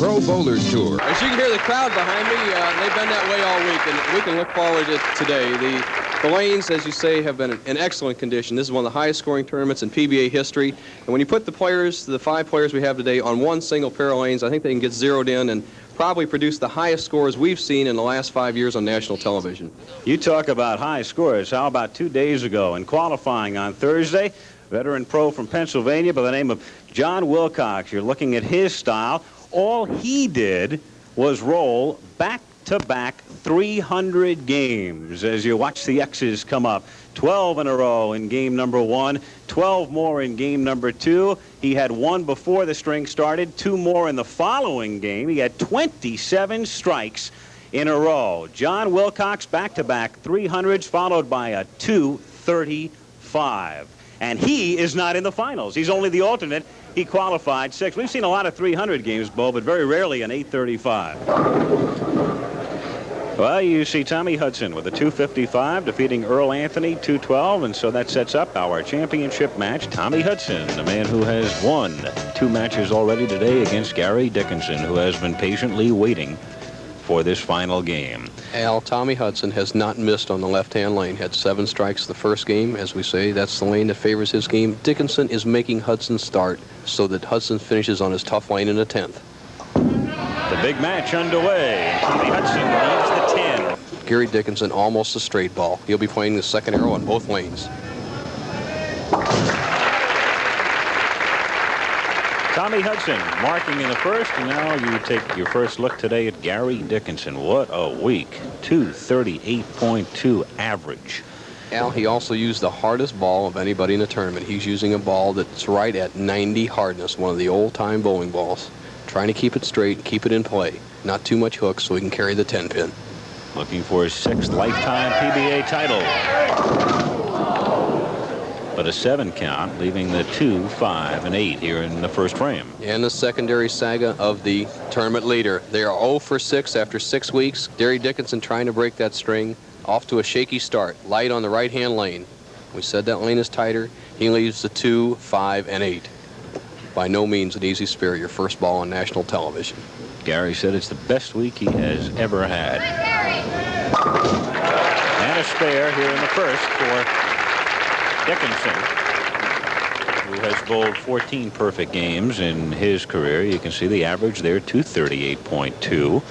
Pro Bowlers Tour. As you can hear the crowd behind me, they've been that way all week, and we can look forward to today. The lanes, as you say, have been in excellent condition. This is one of the highest scoring tournaments in PBA history. And when you put the players, the 5 players we have today, on one single pair of lanes, I think they can get zeroed in and probably produce the highest scores we've seen in the last 5 years on national television. You talk about high scores. How about 2 days ago in qualifying on Thursday? Veteran pro from Pennsylvania by the name of John Wilcox. You're looking at his style. All he did was roll back-to-back 300 games as you watch the X's come up. 12 in a row in game number 1, 12 more in game number 2. He had 1 before the string started, 2 more in the following game. He had 27 strikes in a row. John Wilcox back-to-back 300s followed by a 235. And he is not in the finals. He's only the alternate. He qualified 6. We've seen a lot of 300 games, Bo, but very rarely an 835. Well, you see Tommy Hudson with a 255 defeating Earl Anthony 212, and so that sets up our championship match. Tommy Hudson, the man who has won 2 matches already today against Gary Dickinson, who has been patiently waiting for this final game. Al, Tommy Hudson has not missed on the left-hand lane. Had 7 strikes the first game. As we say, that's the lane that favors his game. Dickinson is making Hudson start so that Hudson finishes on his tough lane in the 10th. The big match underway. Tommy Hudson leads the 10. Gary Dickinson almost a straight ball. He'll be playing the second arrow on both lanes. Tommy Hudson marking in the first, and now you take your first look today at Gary Dickinson. What a week. 238.2 average. Al, he also used the hardest ball of anybody in the tournament. He's using a ball that's right at 90 hardness, one of the old-time bowling balls. Trying to keep it straight and keep it in play. Not too much hook so he can carry the 10-pin. Looking for his 6th lifetime PBA title. But a 7 count, leaving the 2, 5, and 8 here in the first frame. And the secondary saga of the tournament leader. They are 0 for 6 after 6 weeks. Gary Dickinson trying to break that string. Off to a shaky start. Light on the right-hand lane. We said that lane is tighter. He leaves the 2, 5, and 8. By no means an easy spare, your first ball on national television. Gary said it's the best week he has ever had. And a spare here in the first for Dickinson, who has bowled 14 perfect games in his career. You can see the average there, 238.2.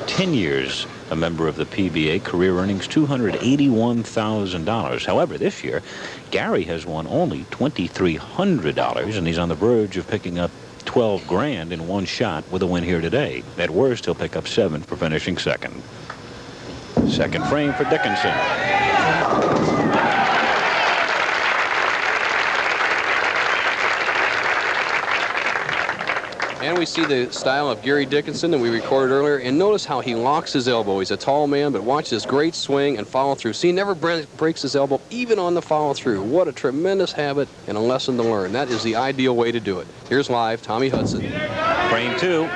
10 years a member of the PBA, career earnings $281,000. However, this year, Gary has won only $2,300, and he's on the verge of picking up 12 grand in one shot with a win here today. At worst, he'll pick up 7 for finishing second. Second frame for Dickinson. And we see the style of Gary Dickinson that we recorded earlier. And notice how he locks his elbow. He's a tall man, but watch this great swing and follow through. See, he never breaks his elbow, even on the follow through. What a tremendous habit and a lesson to learn. That is the ideal way to do it. Here's live, Tommy Hudson. Frame 2.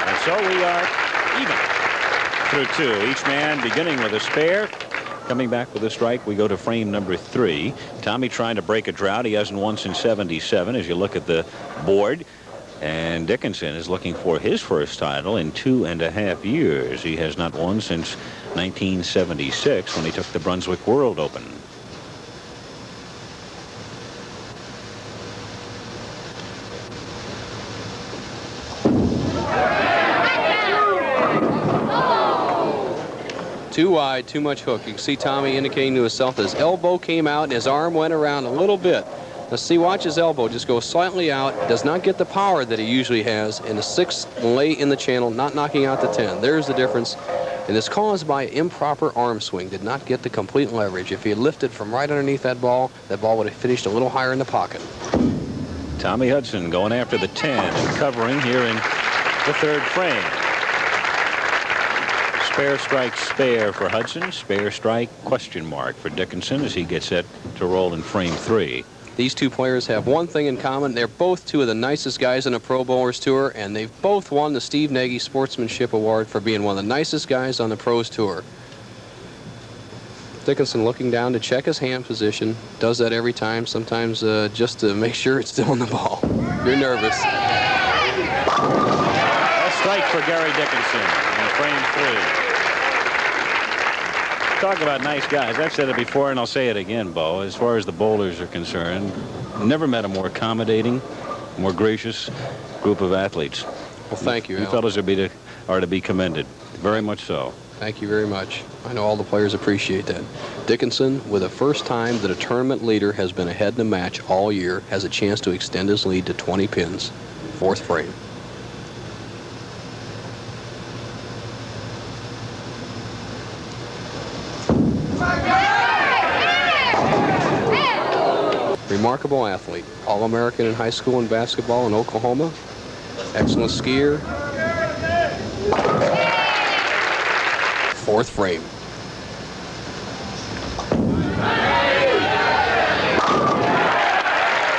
And so we are even through 2. Each man beginning with a spare. Coming back with a strike, we go to frame number 3. Tommy trying to break a drought. He hasn't won since '77 as you look at the board. And Dickinson is looking for his first title in 2.5 years. He has not won since 1976 when he took the Brunswick World Open. Too wide, too much hook. You can see Tommy indicating to himself that his elbow came out and his arm went around a little bit. Let's see, watch his elbow just go slightly out. Does not get the power that he usually has. And the 6 lay in the channel, not knocking out the 10. There's the difference. And it's caused by improper arm swing. Did not get the complete leverage. If he had lifted from right underneath that ball would have finished a little higher in the pocket. Tommy Hudson going after the 10 and covering here in the 3rd frame. Spare strike spare for Hudson. Spare strike question mark for Dickinson as he gets set to roll in frame 3. These two players have one thing in common. They're both 2 of the nicest guys in the Pro Bowlers Tour, and they've both won the Steve Nagy Sportsmanship Award for being one of the nicest guys on the Pros Tour. Dickinson looking down to check his hand position. Does that every time, sometimes just to make sure it's still on the ball. You're nervous. strike for Gary Dickinson in frame 3. Talk about nice guys. I've said it before, and I'll say it again, Bo. As far as the bowlers are concerned, never met a more accommodating, more gracious group of athletes. Well, thank you, You Al. fellas are to be commended. Very much so. Thank you very much. I know all the players appreciate that. Dickinson, with the first time that a tournament leader has been ahead in a match all year, has a chance to extend his lead to 20 pins. Fourth frame. Remarkable athlete. All-American in high school in basketball in Oklahoma. Excellent skier. Fourth frame.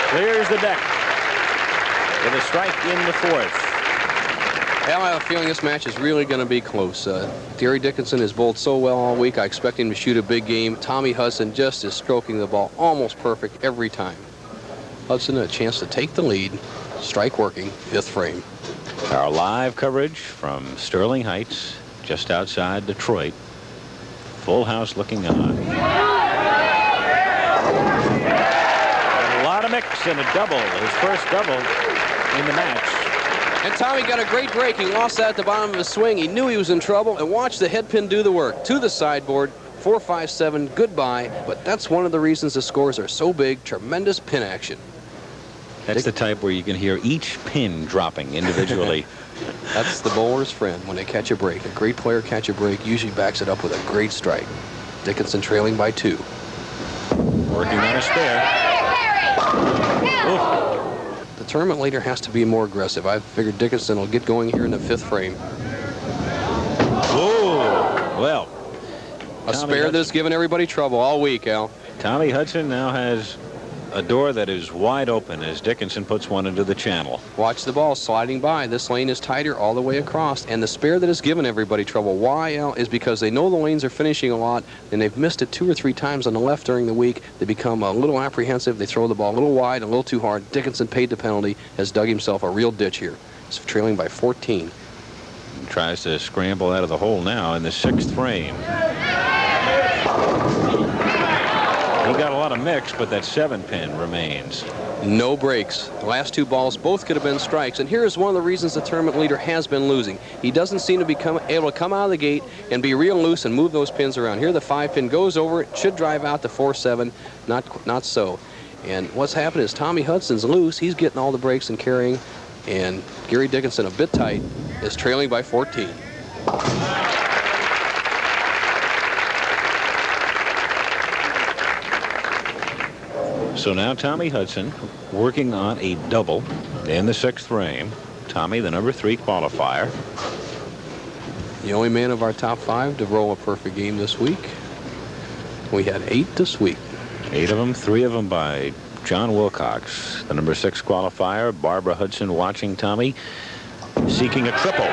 Clears the deck with a strike in the fourth. Al, I have a feeling this match is really going to be close. Gary Dickinson has bowled so well all week. I expect him to shoot a big game. Tommy Hudson just is stroking the ball almost perfect every time. Hudson a chance to take the lead. Strike working. Fifth frame. Our live coverage from Sterling Heights, just outside Detroit. Full house looking on. A lot of mix and a double. His first double in the match. And Tommy got a great break. He lost that at the bottom of his swing. He knew he was in trouble and watched the head pin do the work. To the sideboard, 4-5-7, goodbye. But that's one of the reasons the scores are so big. Tremendous pin action. That's the type where you can hear each pin dropping individually. That's the bowler's friend when they catch a break. A great player catch a break usually backs it up with a great strike. Dickinson trailing by 2. Working on a spare. Oof. The tournament leader has to be more aggressive. I figured Dickinson will get going here in the 5th frame. Oh, well. A spare that's given everybody trouble all week, Al. Tommy Hudson now has a door that is wide open as Dickinson puts one into the channel. Watch the ball sliding by. This lane is tighter all the way across. And the spare that has given everybody trouble, why, Al, is because they know the lanes are finishing a lot, and they've missed it 2 or 3 times on the left during the week. They become a little apprehensive. They throw the ball a little wide, a little too hard. Dickinson paid the penalty, has dug himself a real ditch here. He's trailing by 14. He tries to scramble out of the hole now in the 6th frame. He got a lot of mix, but that 7-pin remains. No breaks. The last 2 balls both could have been strikes. And here's one of the reasons the tournament leader has been losing. He doesn't seem to be able to come out of the gate and be real loose and move those pins around. Here the 5-pin goes over. It should drive out to 4-7. Not so. And what's happened is Tommy Hudson's loose. He's getting all the breaks and carrying. And Gary Dickinson, a bit tight, is trailing by 14. So now Tommy Hudson working on a double in the 6th frame. Tommy, the number 3 qualifier. The only man of our top 5 to roll a perfect game this week. We had 8 this week. 8 of them, 3 of them by John Wilcox, the number 6 qualifier. Barbara Hudson watching Tommy, seeking a triple.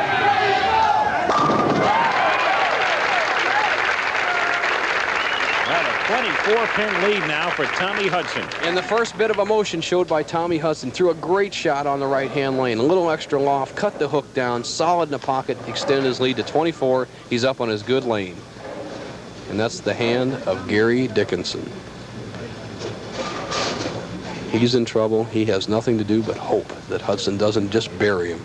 24-pin lead now for Tommy Hudson. And the first bit of emotion showed by Tommy Hudson. Threw a great shot on the right-hand lane. A little extra loft, cut the hook down, solid in the pocket, extended his lead to 24. He's up on his good lane. And that's the hand of Gary Dickinson. He's in trouble. He has nothing to do but hope that Hudson doesn't just bury him.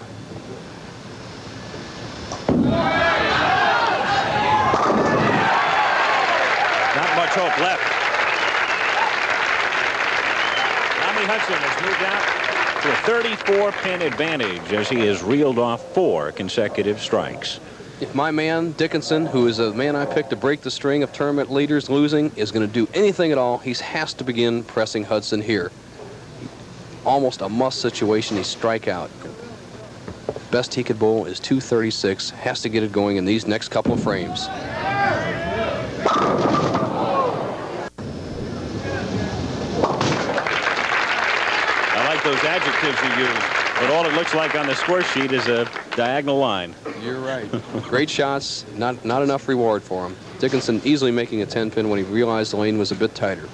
Hope left. Tommy Hudson has moved out to a 34-pin advantage as he has reeled off 4 consecutive strikes. If my man Dickinson, who is a man I picked to break the string of tournament leaders losing, is going to do anything at all, he has to begin pressing Hudson here. Almost a must situation. He strike out. Best he could bowl is 236. Has to get it going in these next couple of frames. Those adjectives you use, but all it looks like on the score sheet is a diagonal line. You're right. Great shots, not enough reward for him. Dickinson easily making a 10-pin when he realized the lane was a bit tighter.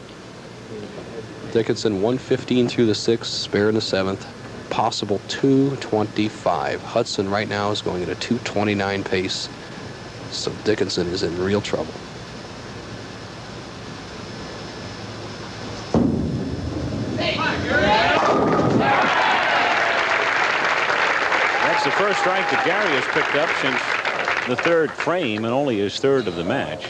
Dickinson 115 through the 6th, spare in the 7th. possible 2:25. Hudson right now is going at a 2:29 pace, so Dickinson is in real trouble. That's the first strike that Gary has picked up since the third frame, and only his third of the match.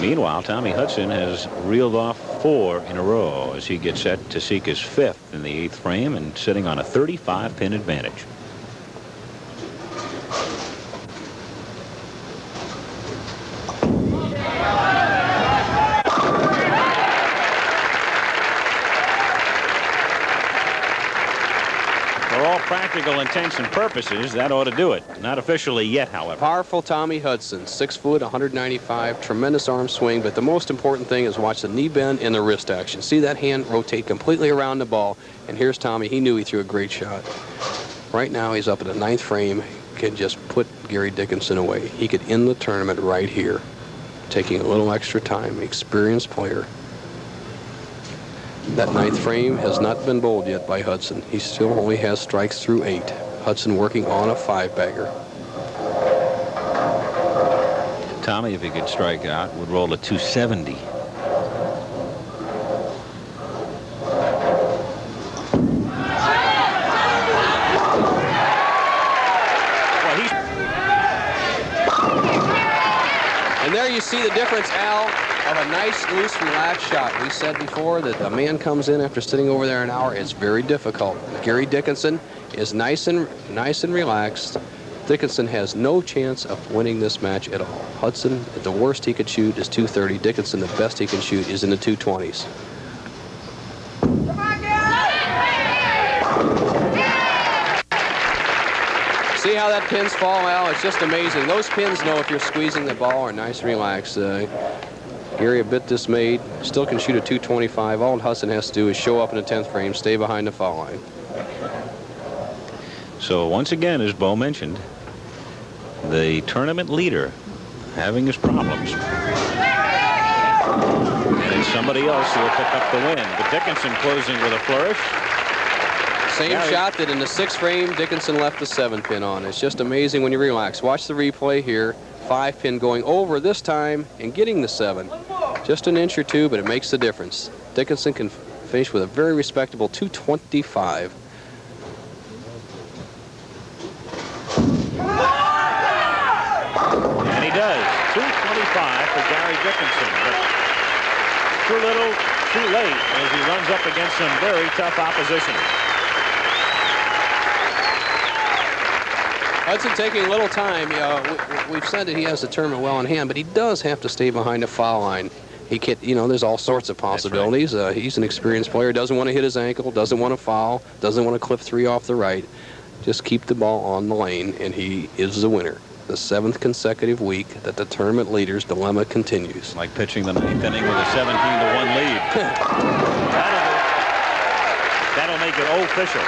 Meanwhile, Tommy Hudson has reeled off 4 in a row as he gets set to seek his 5th in the 8th frame and sitting on a 35-pin advantage. For all practical intents and purposes, that ought to do it. Not officially yet, however. Powerful Tommy Hudson, 6 foot, 195, tremendous arm swing, but the most important thing is watch the knee bend and the wrist action. See that hand rotate completely around the ball, and here's Tommy. He knew he threw a great shot. Right now he's up at the 9th frame, can just put Gary Dickinson away. He could end the tournament right here, taking a little extra time. Experienced player. That 9th frame has not been bowled yet by Hudson. He still only has strikes through 8. Hudson working on a 5-bagger. Tommy, if he could strike out, would roll a 270. And there you see the difference, Al, of a nice, loose, relaxed shot. We said before that a man comes in after sitting over there an hour. It's very difficult. Gary Dickinson is nice and relaxed. Dickinson has no chance of winning this match at all. Hudson, at the worst he could shoot is 230. Dickinson, the best he can shoot is in the 220s. See how that pins fall, Al? It's just amazing. Those pins know if you're squeezing the ball or nice and relaxed. Gary a bit dismayed. Still can shoot a 225. All Hudson has to do is show up in the 10th frame, stay behind the foul line. So once again, as Bo mentioned, the tournament leader having his problems. And it's somebody else who will pick up the win. But Dickinson closing with a flourish. Same shot that in the 6th frame, Dickinson left the 7-pin on. It's just amazing when you relax. Watch the replay here. 5-pin going over this time and getting the 7. Just an inch or two, but it makes the difference. Dickinson can finish with a very respectable 225. And he does. 225 for Gary Dickinson. But too little, too late as he runs up against some very tough opposition. Hudson taking a little time. We've said that he has the tournament well in hand, but he does have to stay behind the foul line. He can't, there's all sorts of possibilities. Right. He's an experienced player. Doesn't want to hit his ankle. Doesn't want to foul. Doesn't want to clip 3 off the right. Just keep the ball on the lane, and he is the winner. The 7th consecutive week that the tournament leader's dilemma continues. Like pitching the 9th inning with a 17-1 lead. That'll make it official.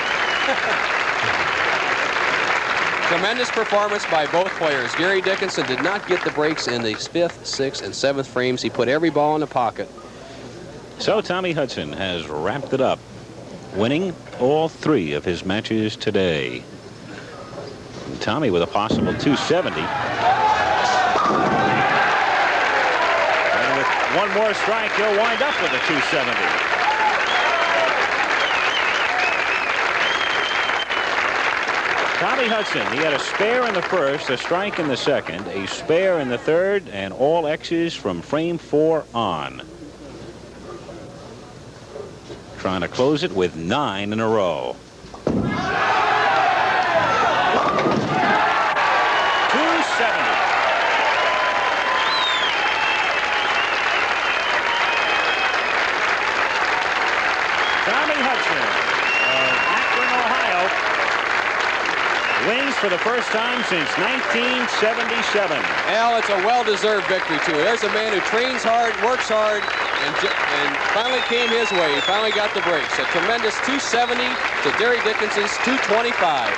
Tremendous performance by both players. Gary Dickinson did not get the breaks in the 5th, 6th, and 7th frames. He put every ball in the pocket. So Tommy Hudson has wrapped it up, winning all 3 of his matches today. And Tommy with a possible 270. And with one more strike, he'll wind up with a 270. Tommy Hudson, he had a spare in the 1st, a strike in the 2nd, a spare in the 3rd, and all X's from frame 4 on. Trying to close it with 9 in a row. 270. Tommy Hudson of Akron, Ohio, wins for the first time since 1977. Al, it's a well-deserved victory, too. There's a man who trains hard, works hard, and finally came his way. He finally got the breaks. A tremendous 270 to Gary Dickinson's 225.